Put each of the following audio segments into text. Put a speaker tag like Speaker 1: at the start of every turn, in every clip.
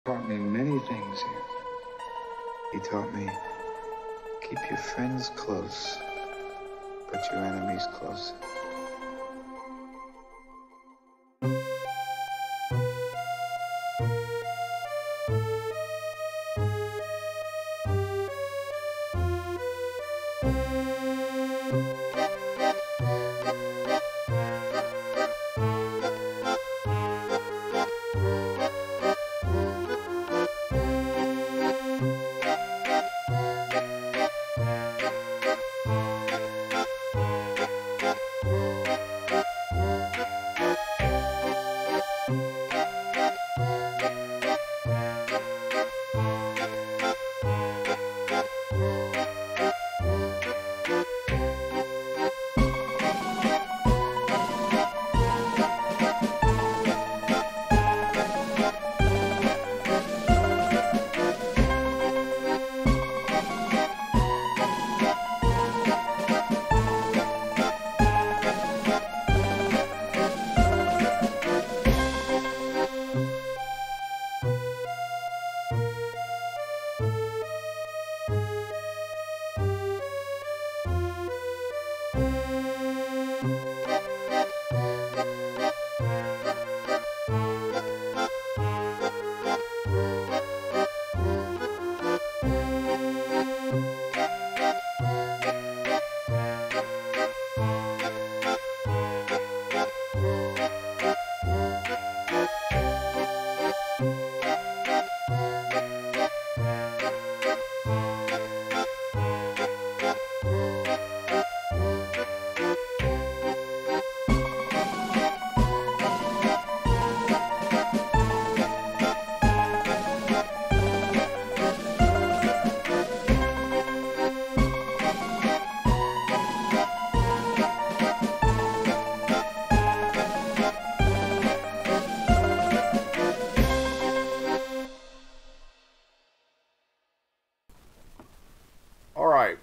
Speaker 1: taught me many things here. He taught me, keep your friends close, but your enemies closer.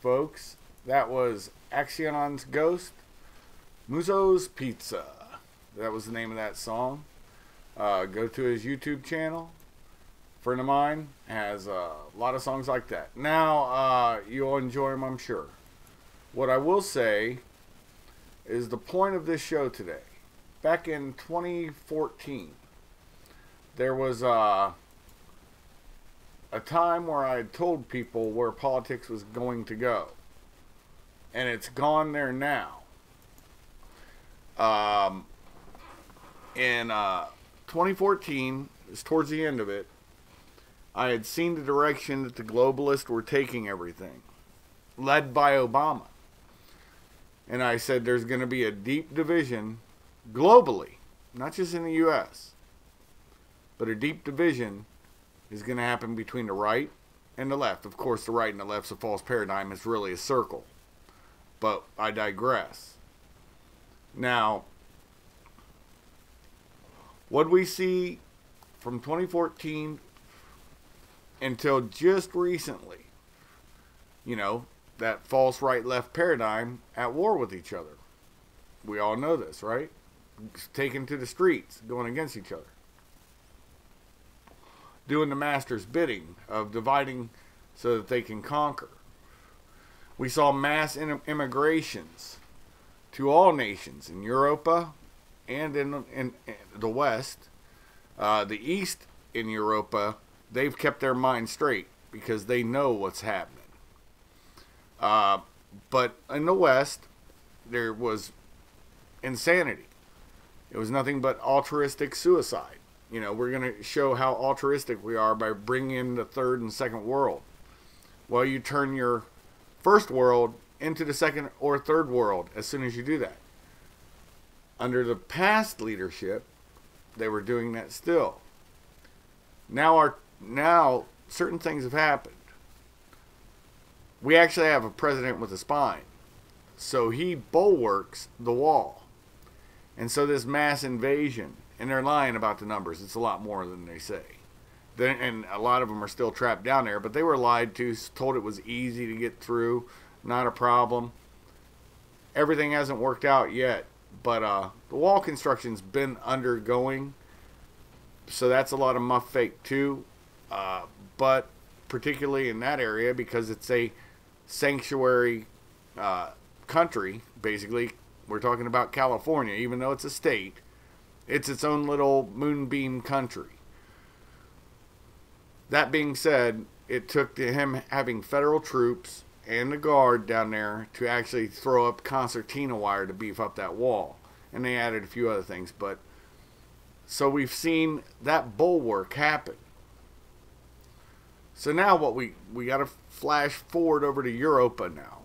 Speaker 2: Folks, that was Axion's Ghost, Muzzo's Pizza. That was the name of that song. Go to his YouTube channel. A friend of mine has a lot of songs like that. Now, you'll enjoy them, I'm sure. What I will say is the point of this show today. Back in 2014, there was a time where I had told people where politics was going to go. And it's gone there now. In 2014, it's towards the end of it, I had seen the direction that the globalists were taking everything, led by Obama. And I said there's going to be a deep division globally, not just in the U.S., but a deep division is going to happen between the right and the left. Of course, the right and the left's a false paradigm. It's really a circle. But I digress. Now, what we see from 2014 until just recently, you know, that false right-left paradigm at war with each other. We all know this, right? Taken to the streets, going against each other. Doing the master's bidding of dividing so that they can conquer. We saw mass immigrations to all nations in Europa and in the West. The East in Europa, they've kept their mind straight because they know what's happening. But in the West, there was insanity. It was nothing but altruistic suicide. You know, we're going to show how altruistic we are by bringing in the third and second world. Well, you turn your first world into the second or third world as soon as you do that. Under the past leadership, they were doing that still. Now certain things have happened. We actually have a president with a spine. So he bulwarks the wall. And so this mass invasion, and they're lying about the numbers. It's a lot more than they say. And a lot of them are still trapped down there, but they were lied to, told it was easy to get through, not a problem. Everything hasn't worked out yet, but the wall construction's been undergoing, so that's a lot of muff fake too. but particularly in that area because it's a sanctuary country, basically. We're talking about California, even though it's a state. It's its own little moonbeam country. That being said, it took to him having federal troops and the guard down there to actually throw up concertina wire to beef up that wall. And they added a few other things. But so we've seen that bulwark happen. So now what we got to flash forward over to Europa now.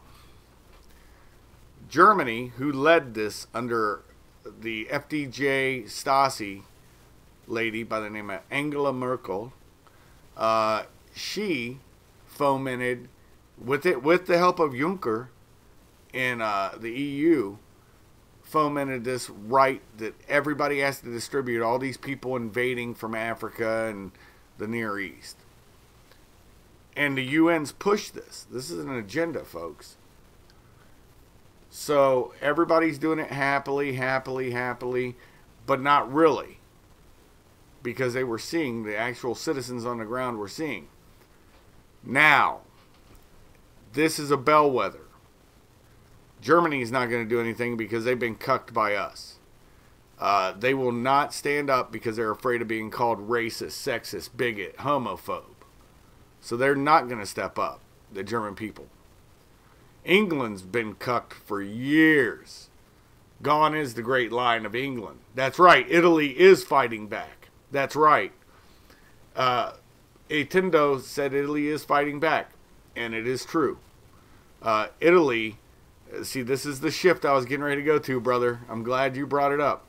Speaker 2: Germany, who led this under the FDJ Stasi lady by the name of Angela Merkel, she fomented, with the help of Juncker in the EU, fomented this right that everybody has to distribute all these people invading from Africa and the Near East. And the UN's pushed this. This is an agenda, folks. So everybody's doing it happily, but not really. Because they were seeing, the actual citizens on the ground were seeing. Now, this is a bellwether. Germany's not going to do anything because they've been cucked by us. They will not stand up because they're afraid of being called racist, sexist, bigot, homophobe. So they're not going to step up, the German people. England's been cucked for years. Gone is the great line of England. That's right, Italy is fighting back. That's right. Atendo said Italy is fighting back, and it is true. Italy, see, this is the shift I was getting ready to go to, brother. I'm glad you brought it up.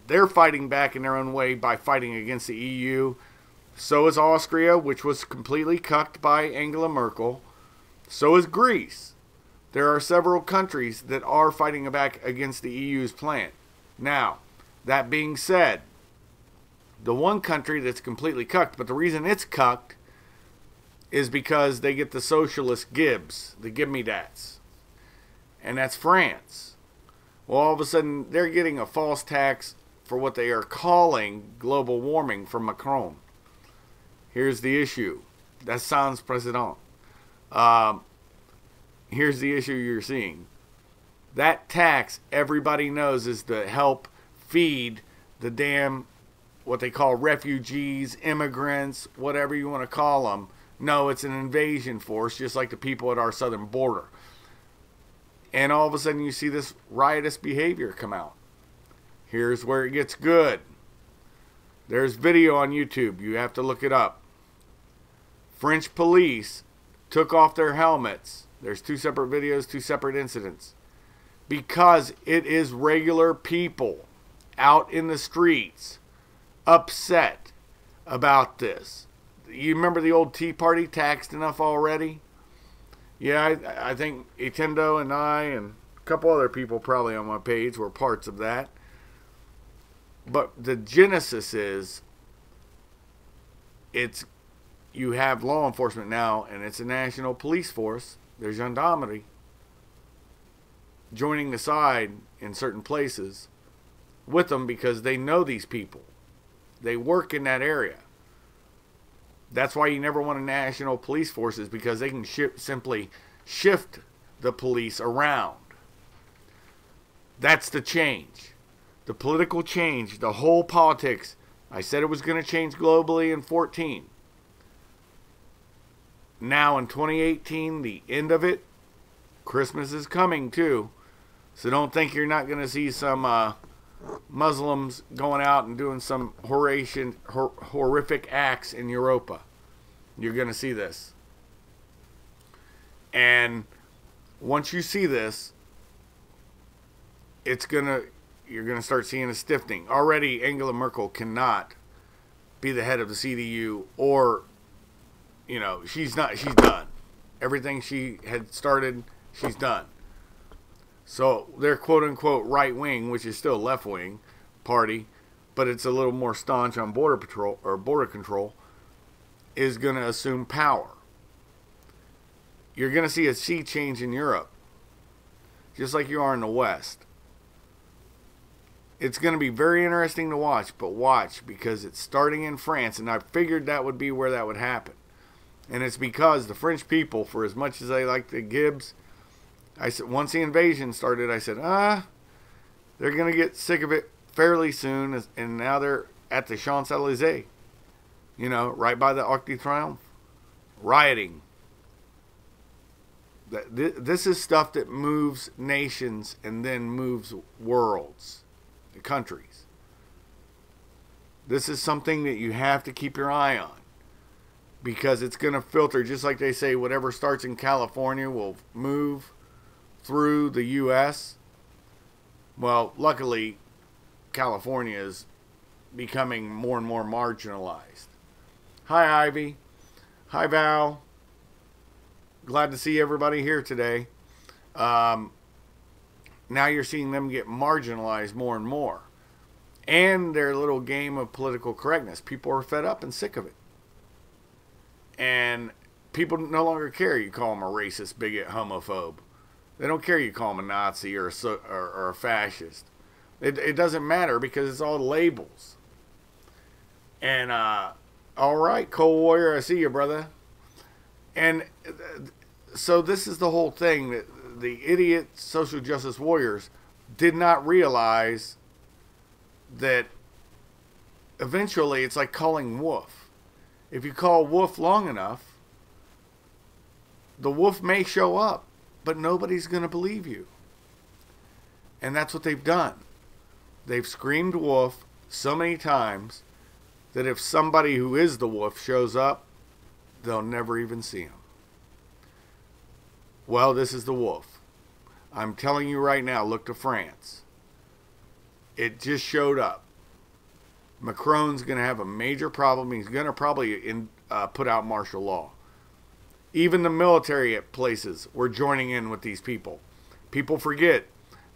Speaker 2: They're fighting back in their own way by fighting against the EU. So is Austria, which was completely cucked by Angela Merkel. So is Greece. There are several countries that are fighting back against the EU's plan. Now, that being said, the one country that's completely cucked, but the reason it's cucked is because they get the socialist gibs, the give-me-dats. And that's France. Well, all of a sudden, they're getting a false tax for what they are calling global warming from Macron. Here's the issue. That sans précédent. Here's the issue you're seeing. That tax, everybody knows, is to help feed the damn, what they call refugees, immigrants, whatever you want to call them. No, it's an invasion force, just like the people at our southern border. And all of a sudden you see this riotous behavior come out. Here's where it gets good. There's video on YouTube. You have to look it up. French police took off their helmets. There's two separate videos, two separate incidents. Because it is regular people out in the streets upset about this. You remember the old Tea Party, taxed enough already? Yeah, I think Atendo and I and a couple other people probably on my page were parts of that. But the genesis is, you have law enforcement now, and it's a national police force. There's gendarmerie joining the side in certain places with them because they know these people. They work in that area. That's why you never want a national police force, is because they can simply shift the police around. That's the change. The political change, the whole politics. I said it was going to change globally in 2014. Now in 2018, the end of it, Christmas is coming too. So don't think you're not going to see some Muslims going out and doing some horrific acts in Europa. You're going to see this. And once you see this, you're going to start seeing a stiffening. Already Angela Merkel cannot be the head of the CDU, or she's done. Everything she had started, she's done. So their quote-unquote right-wing, which is still left-wing party, but it's a little more staunch on border patrol or border control, is going to assume power. You're going to see a sea change in Europe, just like you are in the West. It's going to be very interesting to watch, but watch, because it's starting in France, and I figured that would be where that would happen. And it's because the French people, for as much as they like the Gibbs, I said, once the invasion started, I said, they're going to get sick of it fairly soon, and now they're at the Champs-Élysées, you know, right by the Arc de Triomphe, rioting. This is stuff that moves nations and then moves worlds, countries. This is something that you have to keep your eye on, because it's going to filter, just like they say, whatever starts in California will move through the U.S. Well, luckily, California is becoming more and more marginalized. Hi, Ivy. Hi, Val. Glad to see everybody here today. Now you're seeing them get marginalized more and more. And their little game of political correctness. People are fed up and sick of it. And people no longer care you call them a racist, bigot, homophobe. They don't care you call them a Nazi or a fascist. It doesn't matter, because it's all labels. And, all right, Cold Warrior, I see you, brother. And so this is the whole thing, that the idiot social justice warriors did not realize that eventually it's like calling wolf. If you call wolf long enough, the wolf may show up, but nobody's going to believe you. And that's what they've done. They've screamed wolf so many times that if somebody who is the wolf shows up, they'll never even see him. Well, this is the wolf. I'm telling you right now, look to France. It just showed up. Macron's going to have a major problem. He's going to probably put out martial law. Even the military at places were joining in with these people. People forget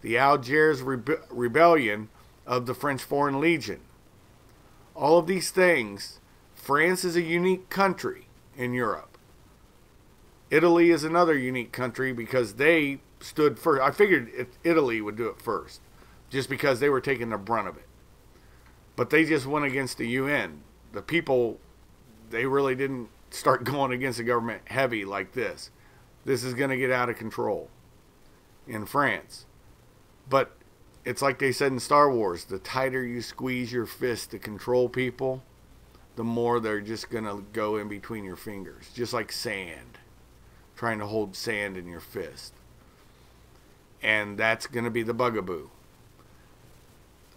Speaker 2: the Algiers rebellion of the French Foreign Legion. All of these things. France is a unique country in Europe. Italy is another unique country because they stood first. I figured Italy would do it first, just because they were taking the brunt of it. But they just went against the UN. The people, they really didn't start going against the government heavy like this. This is going to get out of control in France. But it's like they said in Star Wars, the tighter you squeeze your fist to control people, the more they're just going to go in between your fingers. Just like sand. Trying to hold sand in your fist. And that's going to be the bugaboo.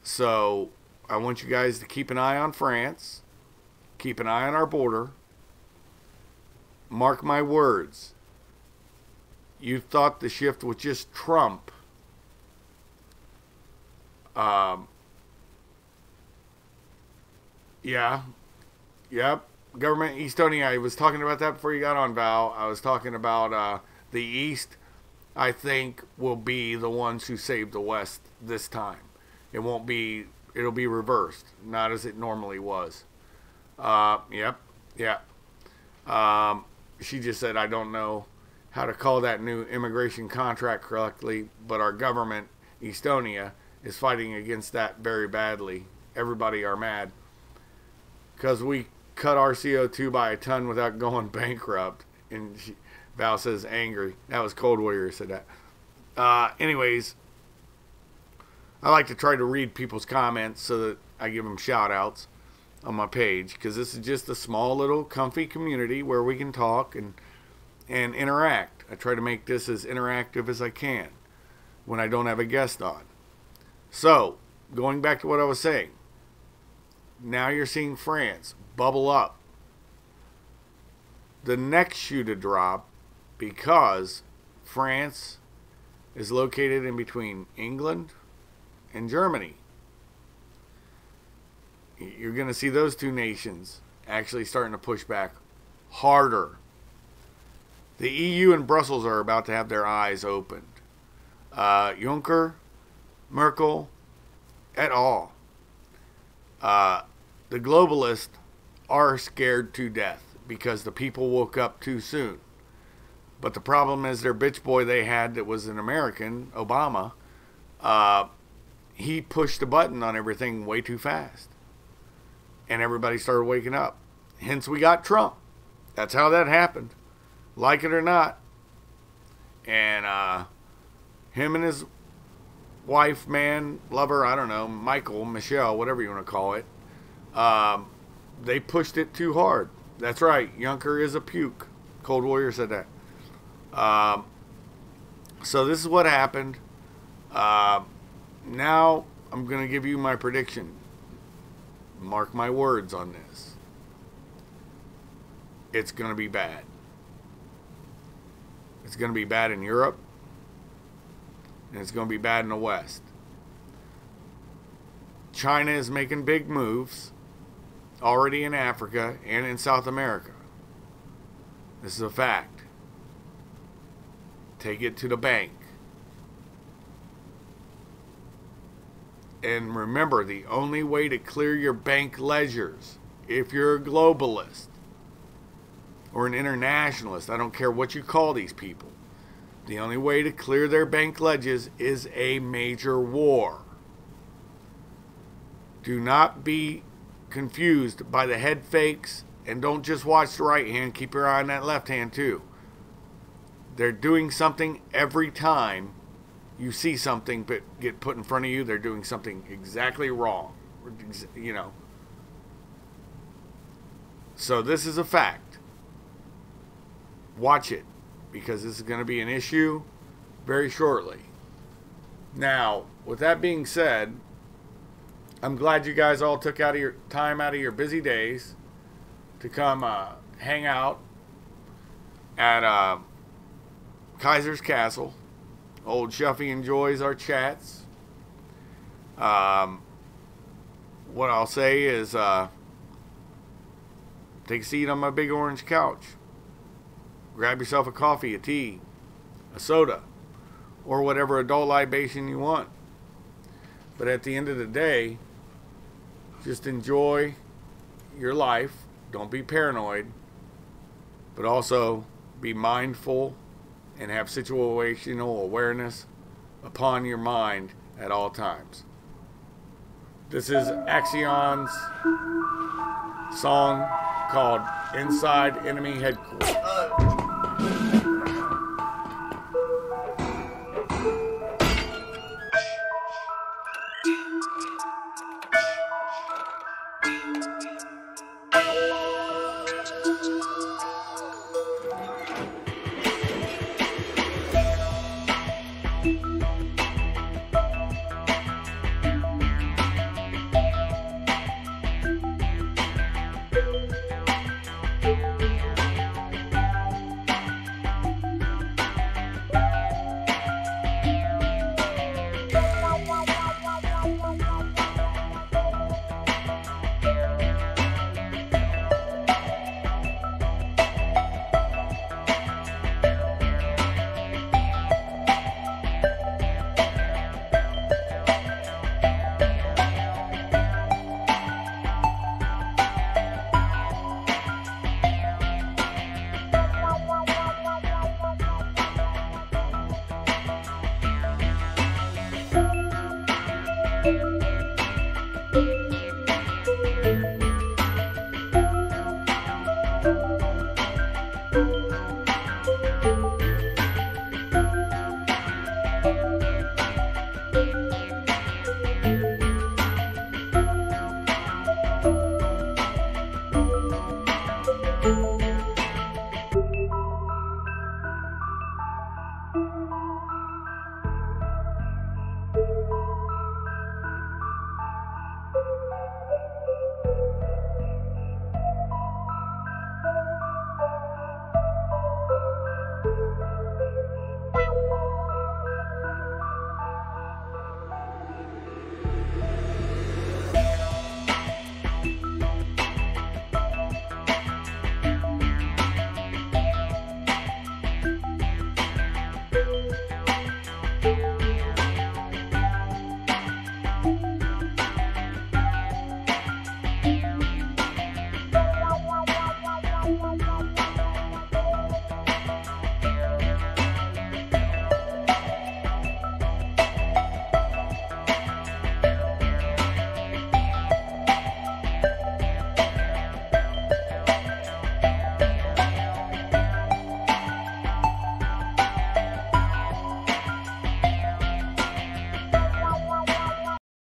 Speaker 2: So I want you guys to keep an eye on France. Keep an eye on our border. Mark my words. You thought the shift was just Trump. Yeah. Yep. Government Estonia. I was talking about that before you got on, Val. I was talking about the East, I think, will be the ones who save the West this time. It won't be, it'll be reversed. Not as it normally was. Yep. Yeah. She just said, I don't know how to call that new immigration contract correctly, but our government, Estonia, is fighting against that very badly. Everybody are mad. Because we cut our CO2 by a ton without going bankrupt. And Val says angry. That was Cold Warrior who said that. Anyways, I like to try to read people's comments so that I give them shout outs on my page. Because this is just a small little comfy community where we can talk and interact. I try to make this as interactive as I can when I don't have a guest on. So, going back to what I was saying. Now you're seeing France bubble up. The next shoe to drop, because France is located in between England and Germany. You're going to see those two nations actually starting to push back harder. The EU and Brussels are about to have their eyes opened. Juncker, Merkel, et al. The globalists are scared to death because the people woke up too soon. But the problem is their bitch boy they had that was an American, Obama, he pushed the button on everything way too fast. And everybody started waking up. Hence we got Trump. That's how that happened. Like it or not. And him and his wife, man, lover, I don't know, Michelle, whatever you want to call it, they pushed it too hard. That's right. Junker is a puke. Cold Warrior said that. So this is what happened. Now I'm going to give you my prediction. Mark my words on this. It's going to be bad. It's going to be bad in Europe. And it's going to be bad in the West. China is making big moves already in Africa and in South America. This is a fact. Take it to the bank. And remember, the only way to clear your bank ledgers, if you're a globalist or an internationalist, I don't care what you call these people, the only way to clear their bank ledgers is a major war. Do not be confused by the head fakes, and don't just watch the right hand, keep your eye on that left hand too. They're doing something every time you see something but get put in front of you. They're doing something exactly wrong, you know. So this is a fact. Watch it, because this is going to be an issue very shortly. Now, with that being said, I'm glad you guys all took out of your time out of your busy days to come hang out at Kaisers Kastle. Old Shuffy enjoys our chats. What I'll say is take a seat on my big orange couch. Grab yourself a coffee, a tea, a soda, or whatever adult libation you want. But at the end of the day, just enjoy your life. Don't be paranoid, but also be mindful and have situational awareness upon your mind at all times. This is Axion's song called Inside Enemy Headquarters.